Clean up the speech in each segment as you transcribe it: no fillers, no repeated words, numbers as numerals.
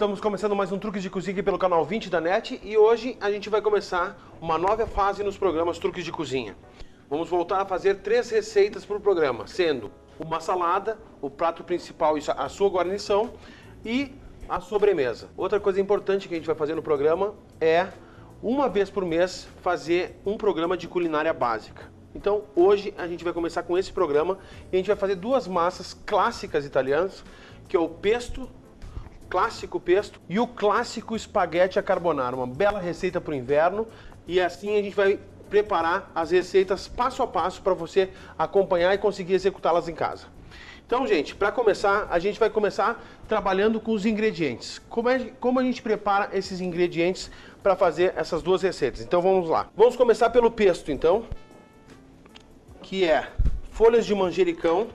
Estamos começando mais um Truques de Cozinha aqui pelo canal 20 da NET e hoje a gente vai começar uma nova fase nos programas Truques de Cozinha. Vamos voltar a fazer 3 receitas para o programa, sendo uma salada, o prato principal e a sua guarnição e a sobremesa. Outra coisa importante que a gente vai fazer no programa é, uma vez por mês, fazer um programa de culinária básica. Então hoje a gente vai começar com esse programa e a gente vai fazer 2 massas clássicas italianas, que é o pesto, clássico pesto e o clássico espaguete à carbonara, uma bela receita para o inverno, e assim a gente vai preparar as receitas passo a passo para você acompanhar e conseguir executá-las em casa. Então, gente, para começar, a gente vai começar trabalhando com os ingredientes. Como a gente prepara esses ingredientes para fazer essas 2 receitas? Então vamos lá. Vamos começar pelo pesto, então, que é folhas de manjericão,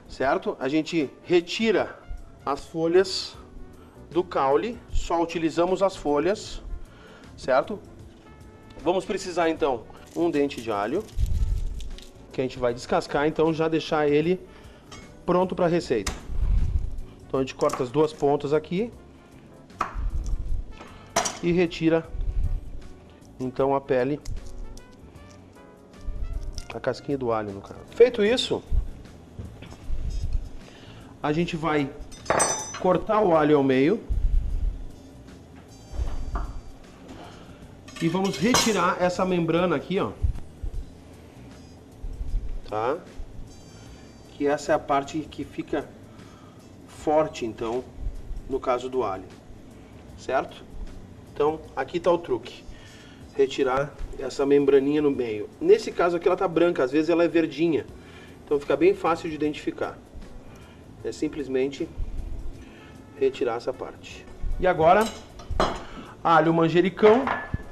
certo? A gente retira as folhas do caule, só utilizamos as folhas, certo? Vamos precisar então um dente de alho, que a gente vai descascar, então já deixar ele pronto para a receita. Então a gente corta as 2 pontas aqui e retira então a pele, a casquinha do alho no caso. Feito isso, a gente vai cortar o alho ao meio e vamos retirar essa membrana aqui, ó, tá? Que essa é a parte que fica forte, então, no caso do alho, certo? Então, aqui tá o truque, retirar essa membraninha no meio. Nesse caso aqui ela tá branca, às vezes ela é verdinha, então fica bem fácil de identificar. É simplesmente retirar essa parte. E agora, alho, manjericão,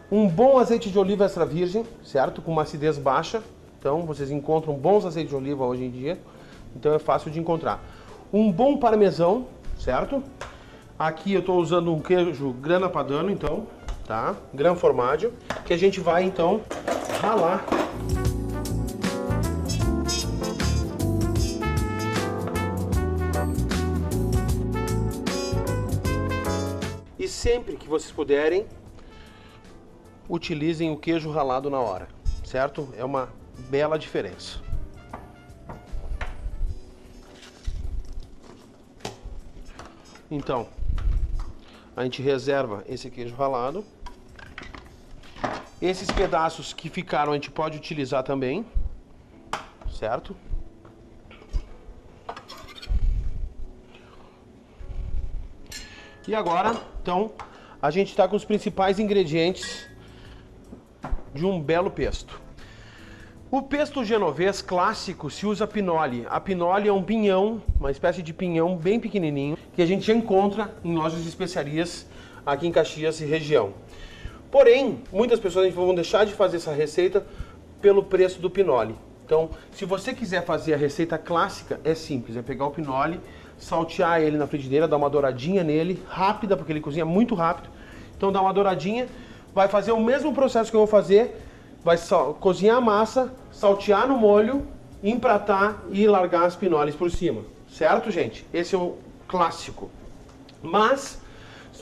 um bom azeite de oliva extra virgem, certo? Com uma acidez baixa. Então, vocês encontram bons azeites de oliva hoje em dia. Então, é fácil de encontrar. Um bom parmesão, certo? Aqui eu estou usando um queijo Grana Padano, então, tá? Gran Formaggio, que a gente vai, então, ralar. E sempre que vocês puderem, utilizem o queijo ralado na hora, certo? É uma bela diferença. Então, a gente reserva esse queijo ralado. Esses pedaços que ficaram a gente pode utilizar também, certo? E agora, então, a gente está com os principais ingredientes de um belo pesto. O pesto genovês clássico se usa pinole. A pinole é um pinhão, uma espécie de pinhão bem pequenininho, que a gente encontra em lojas de especiarias aqui em Caxias e região. Porém, muitas pessoas vão deixar de fazer essa receita pelo preço do pinole. Então, se você quiser fazer a receita clássica, é simples, é pegar o pinole, saltear ele na frigideira, dar uma douradinha nele, rápida, porque ele cozinha muito rápido. Então dá uma douradinha, vai fazer o mesmo processo que eu vou fazer, vai cozinhar a massa, saltear no molho, empratar e largar as pinoles por cima. Certo, gente? Esse é o clássico. Mas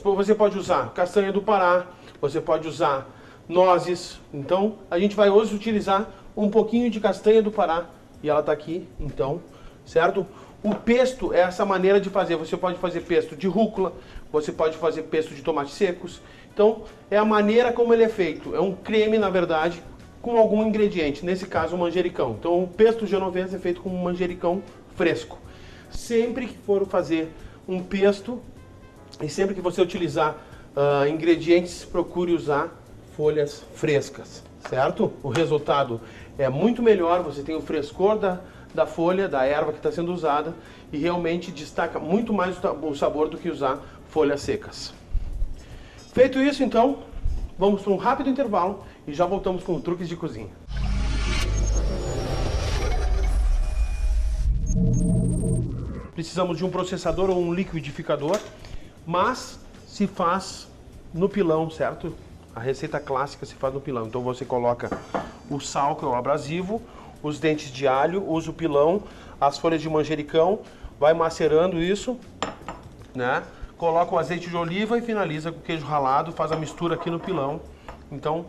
você pode usar castanha do Pará, você pode usar nozes. Então a gente vai hoje utilizar um pouquinho de castanha do Pará e ela tá aqui, então, certo? O pesto é essa maneira de fazer. Você pode fazer pesto de rúcula, você pode fazer pesto de tomates secos. Então, é a maneira como ele é feito. É um creme, na verdade, com algum ingrediente. Nesse caso, o manjericão. Então, o pesto genovês é feito com manjericão fresco. Sempre que for fazer um pesto e sempre que você utilizar ingredientes, procure usar folhas frescas, certo? O resultado é muito melhor, você tem o frescor da folha, da erva que está sendo usada e realmente destaca muito mais o sabor do que usar folhas secas. Feito isso, então, vamos para um rápido intervalo e já voltamos com truques de cozinha. Precisamos de um processador ou um liquidificador, mas se faz no pilão, certo? A receita clássica se faz no pilão. Então você coloca o sal, que é o abrasivo, os dentes de alho, usa o pilão, as folhas de manjericão, vai macerando isso, né? coloca o azeite de oliva e finaliza com o queijo ralado, faz a mistura aqui no pilão. Então,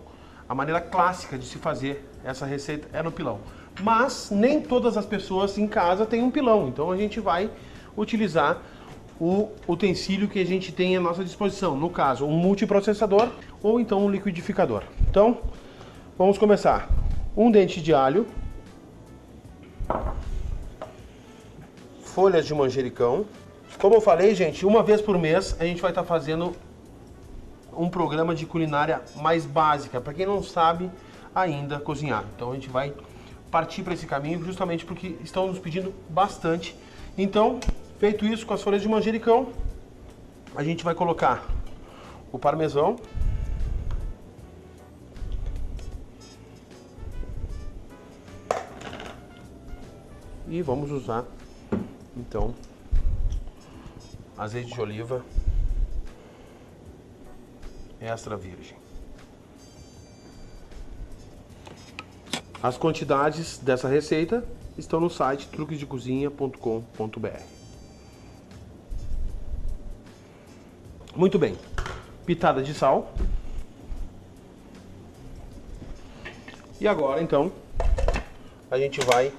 a maneira clássica de se fazer essa receita é no pilão. Mas nem todas as pessoas em casa têm um pilão, então a gente vai utilizar o utensílio que a gente tem à nossa disposição. No caso, um multiprocessador ou então um liquidificador. Então, vamos começar. Um dente de alho, folhas de manjericão. Como eu falei, gente, uma vez por mês a gente vai estar fazendo um programa de culinária mais básica, para quem não sabe ainda cozinhar. Então a gente vai partir para esse caminho justamente porque estão nos pedindo bastante. Então, feito isso com as folhas de manjericão, a gente vai colocar o parmesão. E vamos usar, então, azeite de oliva extra virgem. As quantidades dessa receita estão no site truquesdecozinha.com.br. Muito bem. Pitada de sal. E agora, então, a gente vai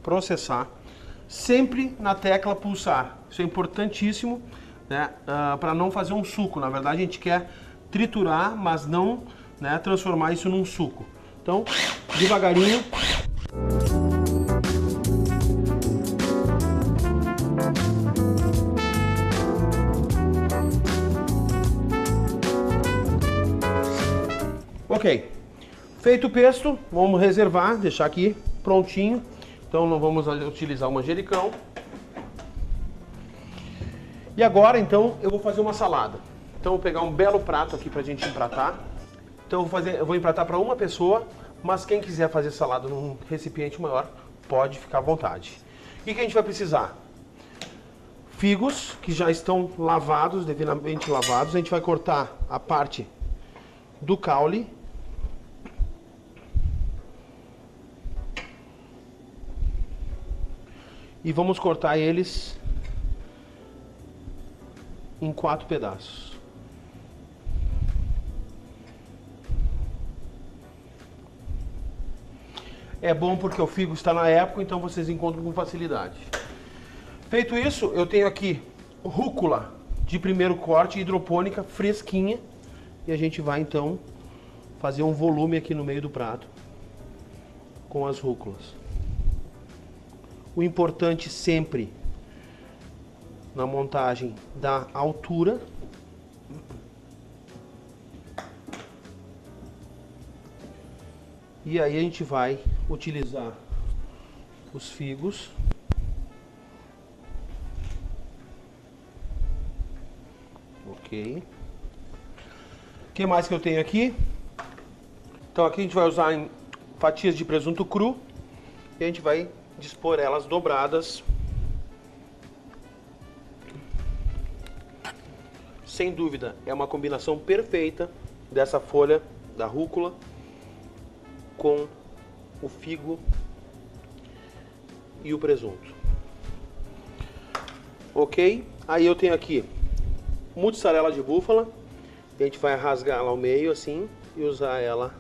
processar sempre na tecla pulsar. Isso é importantíssimo, né, para não fazer um suco. Na verdade, a gente quer triturar, mas não, né, transformar isso num suco. Então, devagarinho. Ok. Feito o pesto, vamos reservar, deixar aqui prontinho. Então não vamos utilizar o manjericão. E agora, então, eu vou fazer uma salada. Então eu vou pegar um belo prato aqui pra gente empratar. Então eu vou empratar para uma pessoa, mas quem quiser fazer salada num recipiente maior, pode ficar à vontade. O que a gente vai precisar? Figos, que já estão lavados, devidamente lavados. A gente vai cortar a parte do caule. E vamos cortar eles em 4 pedaços. É bom porque o figo está na época, então vocês encontram com facilidade. Feito isso, eu tenho aqui rúcula de primeiro corte, hidropônica, fresquinha. E a gente vai então fazer um volume aqui no meio do prato com as rúculas. O importante sempre na montagem da altura. E aí a gente vai utilizar os figos. Ok. O que mais que eu tenho aqui? Então aqui a gente vai usar em fatias de presunto cru. E a gente vai dispor elas dobradas. Sem dúvida, é uma combinação perfeita dessa folha da rúcula com o figo e o presunto. Ok? Aí eu tenho aqui mussarela de búfala. A gente vai rasgar ela ao meio assim e usar ela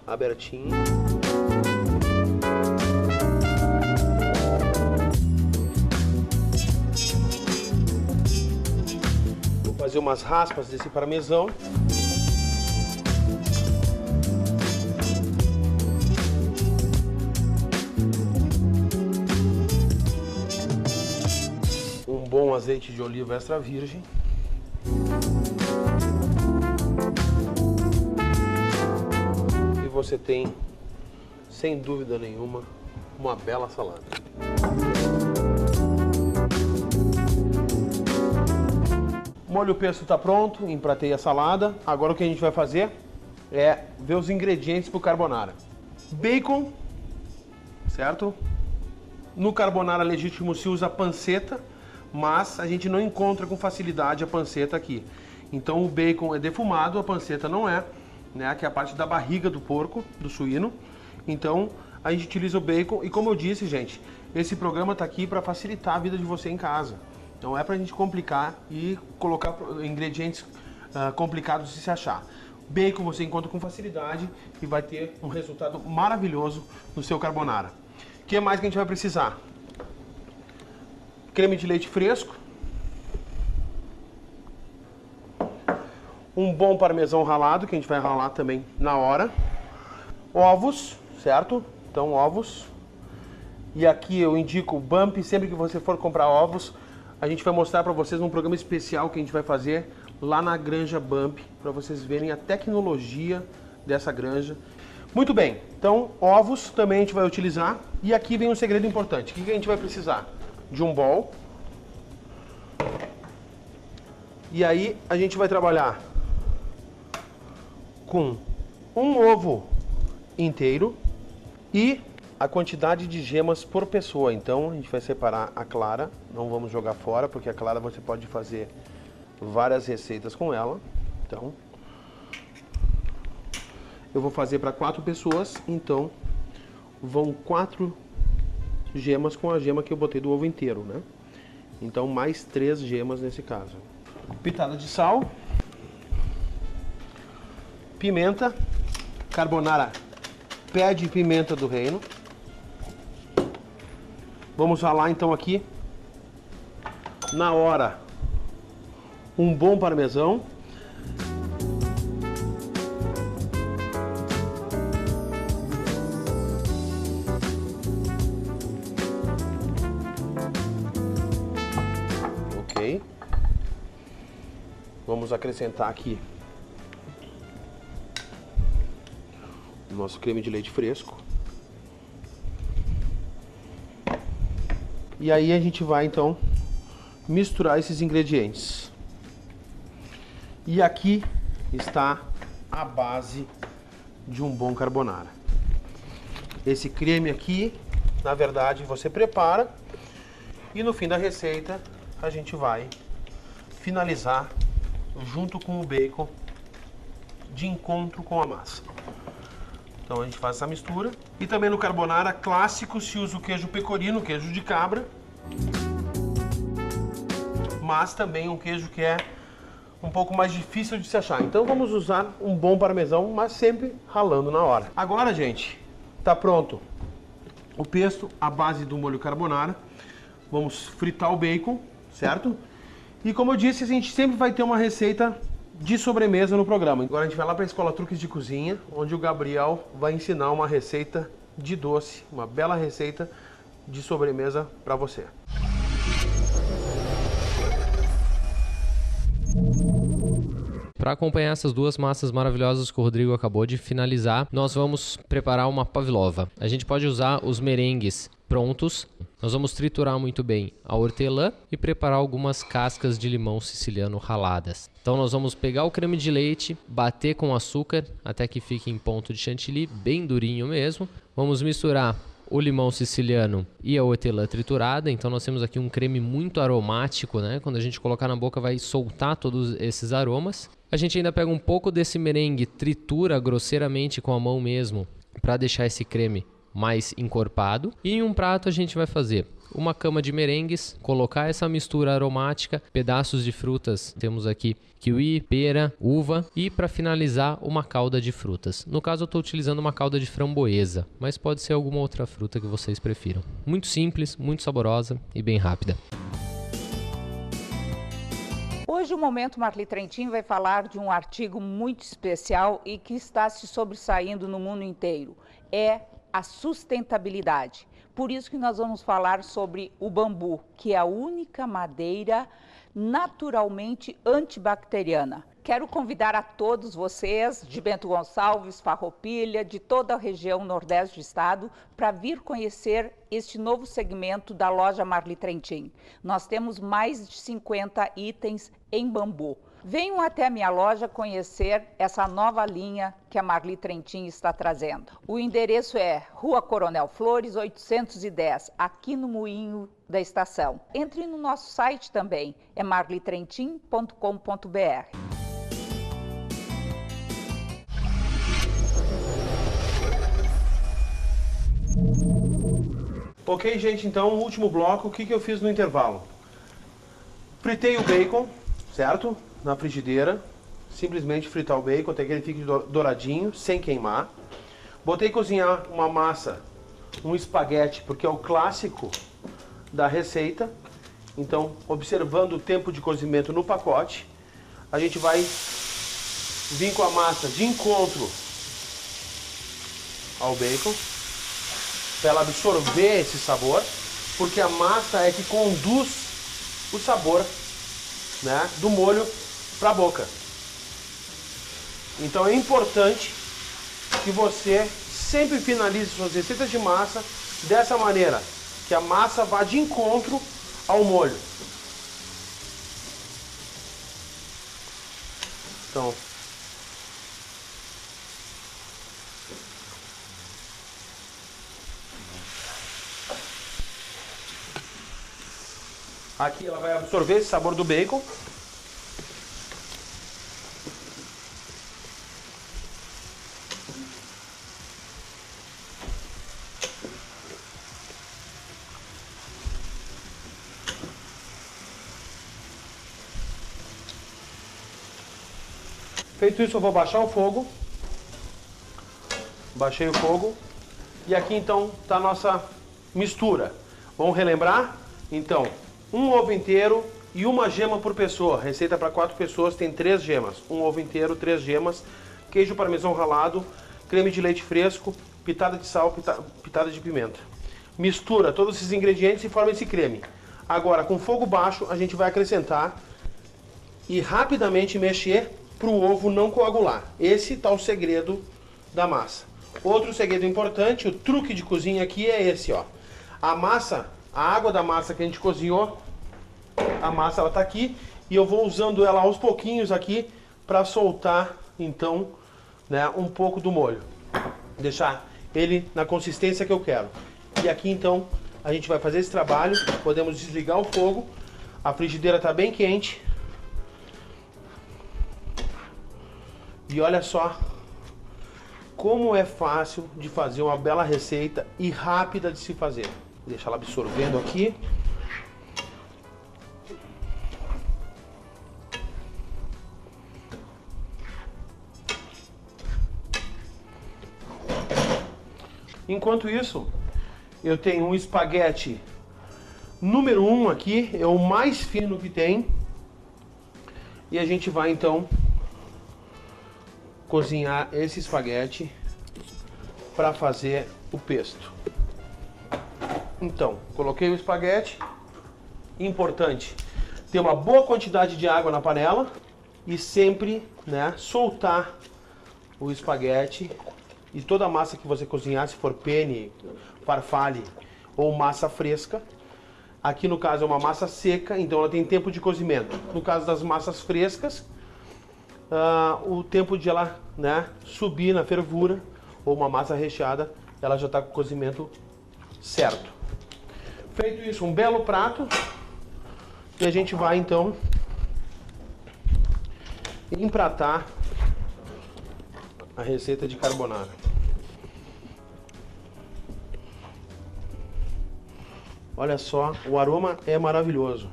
abertinha. Fazer umas raspas desse parmesão. Um bom azeite de oliva extra virgem. E você tem, sem dúvida nenhuma, uma bela salada. O molho pesto está pronto, empratei a salada. Agora o que a gente vai fazer é ver os ingredientes para o carbonara. Bacon, certo? No carbonara legítimo se usa panceta, mas a gente não encontra com facilidade a panceta aqui. Então o bacon é defumado, a panceta não é, né? Que é a parte da barriga do porco, do suíno. Então a gente utiliza o bacon e, como eu disse, gente, esse programa está aqui para facilitar a vida de você em casa. Não é pra gente complicar e colocar ingredientes complicados de se achar. Bacon você encontra com facilidade e vai ter um resultado maravilhoso no seu carbonara. O que mais que a gente vai precisar? Creme de leite fresco. Um bom parmesão ralado, que a gente vai ralar também na hora. Ovos, certo? Então, ovos. E aqui eu indico o Bump, sempre que você for comprar ovos, a gente vai mostrar para vocês um programa especial que a gente vai fazer lá na Granja Bump, para vocês verem a tecnologia dessa granja. Muito bem, então ovos também a gente vai utilizar. E aqui vem um segredo importante. O que a gente vai precisar? De um bowl. E aí a gente vai trabalhar com um ovo inteiro e a quantidade de gemas por pessoa. Então a gente vai separar a clara, não vamos jogar fora, porque a clara você pode fazer várias receitas com ela. Então eu vou fazer para 4 pessoas, então vão 4 gemas com a gema que eu botei do ovo inteiro, né? Então mais 3 gemas nesse caso. Pitada de sal, pimenta, carbonara pede pimenta do reino. Vamos ralar então aqui na hora um bom parmesão. Ok. Vamos acrescentar aqui o nosso creme de leite fresco. E aí a gente vai então misturar esses ingredientes. E aqui está a base de um bom carbonara. Esse creme aqui, na verdade, você prepara e no fim da receita a gente vai finalizar junto com o bacon de encontro com a massa. Então a gente faz essa mistura. E também no carbonara clássico se usa o queijo pecorino, queijo de cabra. Mas também um queijo que é um pouco mais difícil de se achar. Então vamos usar um bom parmesão, mas sempre ralando na hora. Agora, gente, tá pronto o pesto à base do molho carbonara. Vamos fritar o bacon, certo? E como eu disse, a gente sempre vai ter uma receita de sobremesa no programa. Agora a gente vai lá para a Escola Truques de Cozinha, onde o Gabriel vai ensinar uma receita de doce, uma bela receita de sobremesa para você. Para acompanhar essas duas massas maravilhosas que o Rodrigo acabou de finalizar, nós vamos preparar uma pavlova. A gente pode usar os merengues prontos. Nós vamos triturar muito bem a hortelã e preparar algumas cascas de limão siciliano raladas. Então nós vamos pegar o creme de leite, bater com açúcar até que fique em ponto de chantilly, bem durinho mesmo. Vamos misturar o limão siciliano e a hortelã triturada. Então nós temos aqui um creme muito aromático, né? Quando a gente colocar na boca vai soltar todos esses aromas. A gente ainda pega um pouco desse merengue, tritura grosseiramente com a mão mesmo, para deixar esse creme mais encorpado. E em um prato a gente vai fazer uma cama de merengues, colocar essa mistura aromática, pedaços de frutas, temos aqui kiwi, pera, uva e para finalizar uma calda de frutas. No caso eu estou utilizando uma calda de framboesa, mas pode ser alguma outra fruta que vocês prefiram. Muito simples, muito saborosa e bem rápida. Hoje o Momento Marli Trentin vai falar de um artigo muito especial e que está se sobressaindo no mundo inteiro. É a sustentabilidade. Por isso que nós vamos falar sobre o bambu, que é a única madeira naturalmente antibacteriana. Quero convidar a todos vocês de Bento Gonçalves, Farroupilha, de toda a região nordeste do estado, para vir conhecer este novo segmento da loja Marli Trentin. Nós temos mais de 50 itens em bambu. Venham até a minha loja conhecer essa nova linha que a Marli Trentin está trazendo. O endereço é Rua Coronel Flores, 810, aqui no Moinho da Estação. Entre no nosso site também, é marlitrentin.com.br. Ok, gente, então, último bloco, o que eu fiz no intervalo? Fritei o bacon, certo? Na frigideira. Simplesmente fritar o bacon até que ele fique douradinho, sem queimar. Botei cozinhar uma massa, um espaguete, porque é o clássico da receita. Então, observando o tempo de cozimento no pacote, a gente vai vir com a massa de encontro ao bacon, para ela absorver esse sabor, porque a massa é que conduz o sabor, né, do molho para a boca. Então é importante que você sempre finalize suas receitas de massa dessa maneira, que a massa vá de encontro ao molho. Então, aqui ela vai absorver esse sabor do bacon. Feito isso, eu vou baixar o fogo. Baixei o fogo. E aqui então está a nossa mistura. Vamos relembrar? Então, um ovo inteiro e uma gema por pessoa. Receita para 4 pessoas, tem 3 gemas. Um ovo inteiro, 3 gemas, queijo parmesão ralado, creme de leite fresco, pitada de sal, pitada de pimenta. Mistura todos esses ingredientes e forma esse creme. Agora, com fogo baixo, a gente vai acrescentar e rapidamente mexer para o ovo não coagular. Esse tá o segredo da massa. Outro segredo importante, o truque de cozinha aqui é esse, ó. A massa, a água da massa que a gente cozinhou, a massa ela tá aqui e eu vou usando ela aos pouquinhos aqui para soltar então, né, um pouco do molho. Deixar ele na consistência que eu quero. E aqui então a gente vai fazer esse trabalho. Podemos desligar o fogo. A frigideira tá bem quente. E olha só como é fácil de fazer uma bela receita e rápida de se fazer. Vou deixar ela absorvendo aqui. Enquanto isso, eu tenho um espaguete número 1 aqui, é o mais fino que tem. E a gente vai então cozinhar esse espaguete para fazer o pesto. Então, coloquei o espaguete. Importante ter uma boa quantidade de água na panela e sempre, né, soltar o espaguete e toda a massa que você cozinhar, se for penne, farfalle ou massa fresca. Aqui no caso é uma massa seca, então ela tem tempo de cozimento. No caso das massas frescas, o tempo de ela, né, subir na fervura, ou uma massa recheada, ela já está com o cozimento certo. Feito isso, um belo prato, e a gente vai então empratar a receita de carbonara. Olha só, o aroma é maravilhoso.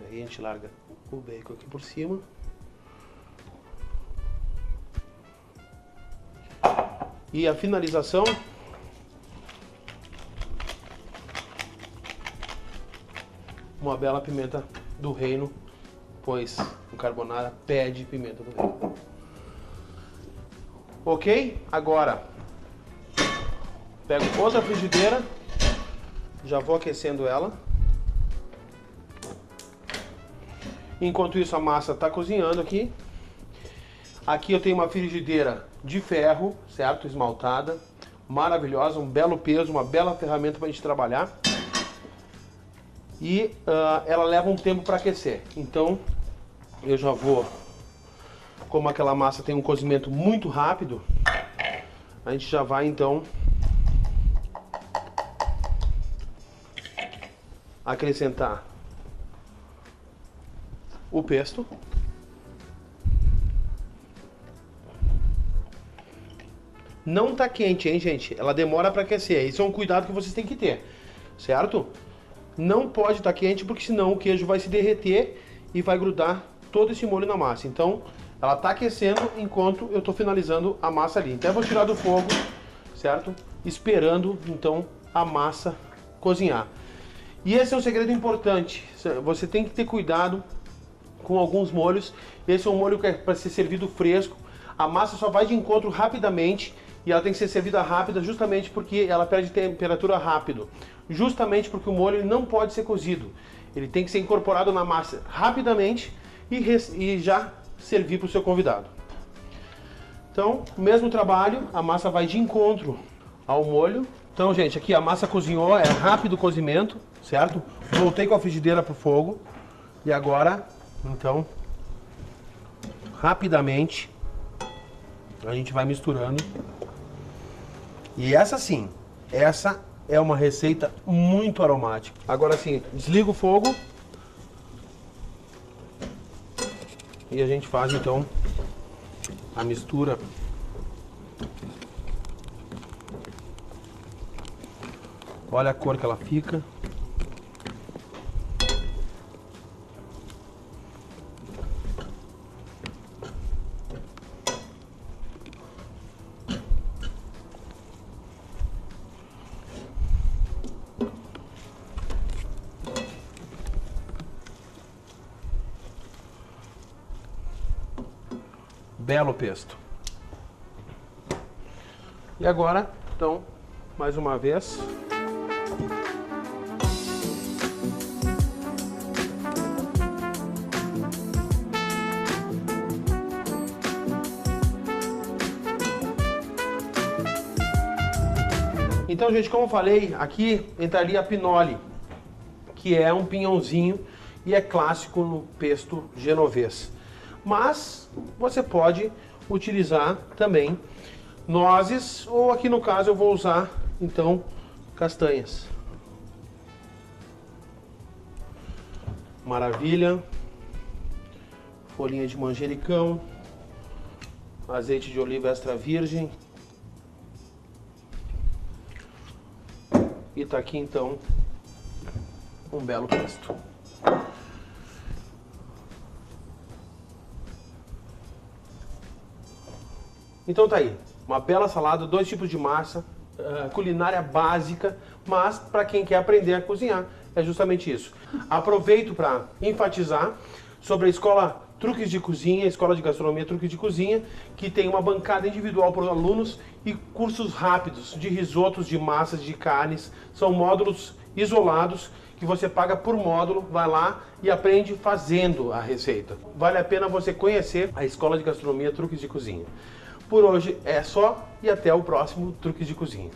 Aí a gente larga o bacon aqui por cima. E a finalização, uma bela pimenta do reino, pois o carbonara pede pimenta do reino. Ok? Agora, pego outra frigideira, já vou aquecendo ela. Enquanto isso a massa está cozinhando aqui. Aqui eu tenho uma frigideira de ferro, certo? Esmaltada, maravilhosa, um belo peso, uma bela ferramenta para a gente trabalhar. E ela leva um tempo para aquecer. Então eu já vou como aquela massa tem um cozimento muito rápido, a gente já vai então acrescentar o pesto. Não tá quente, hein, gente? Ela demora para aquecer. Isso é um cuidado que vocês têm que ter, certo? Não pode estar quente, porque senão o queijo vai se derreter e vai grudar todo esse molho na massa. Então, ela tá aquecendo enquanto eu tô finalizando a massa ali. Então, eu vou tirar do fogo, certo? Esperando, então, a massa cozinhar. E esse é um segredo importante. Você tem que ter cuidado com alguns molhos. Esse é um molho que é para ser servido fresco. A massa só vai de encontro rapidamente e ela tem que ser servida rápida justamente porque ela perde temperatura rápido. Justamente porque o molho não pode ser cozido. Ele tem que ser incorporado na massa rapidamente e já servir para o seu convidado. Então, mesmo trabalho, a massa vai de encontro ao molho. Então, gente, aqui a massa cozinhou, é rápido o cozimento, certo? Voltei com a frigideira para o fogo e agora, então, rapidamente, a gente vai misturando. E essa sim, essa é uma receita muito aromática. Agora sim, desliga o fogo. E a gente faz então a mistura. Olha a cor que ela fica. Belo pesto. E agora, então, mais uma vez. Então, gente, como eu falei, aqui entraria a pinole, que é um pinhãozinho e é clássico no pesto genovês. Mas você pode utilizar também nozes, ou aqui no caso eu vou usar então castanhas. Maravilha. Folhinha de manjericão, azeite de oliva extra virgem. E tá aqui então um belo pesto. Então tá aí, uma bela salada, 2 tipos de massa, culinária básica, mas para quem quer aprender a cozinhar, é justamente isso. Aproveito para enfatizar sobre a escola Truques de Cozinha, a escola de gastronomia Truques de Cozinha, que tem uma bancada individual para os alunos e cursos rápidos de risotos, de massas, de carnes. São módulos isolados que você paga por módulo, vai lá e aprende fazendo a receita. Vale a pena você conhecer a escola de gastronomia Truques de Cozinha. Por hoje é só e até o próximo Truques de Cozinha.